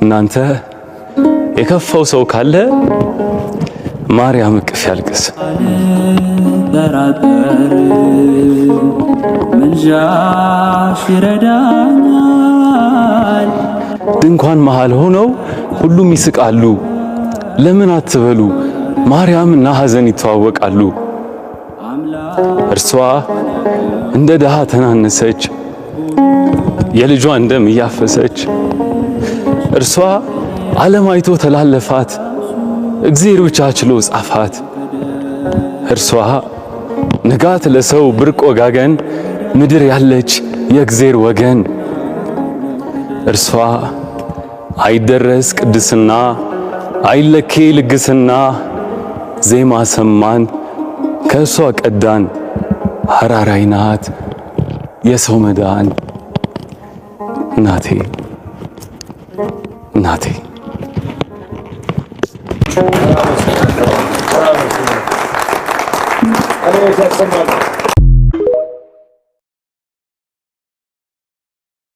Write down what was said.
እናንተ የከፋው ሰው ካለ ማርያም እቅፍ ያልቅስ። ጠራጠር ምልጃሽ ይረዳኛል። ድንኳን መሃል ሆነው ሁሉም ይስቃሉ። ለምን አትበሉ ማርያምና ሐዘን ይተዋወቃሉ። እርሷ እንደ ድሃ ተናነሰች የልጇን ደም እያፈሰች። እርሷ ዓለም አይቶ ተላለፋት እግዚአብሔር ብቻ ችሎ ጻፋት። እርሷ ንጋት ለሰው ብርቅ ወጋገን ምድር ያለች የእግዚአብሔር ወገን። እርሷ አይደረስ ቅድስና አይለኬ ልግስና ዜማ ሰማን ከእሷ ቀዳን ሐራራይ ናት የሰው መዳን። እናቴ እናቴ Bravo.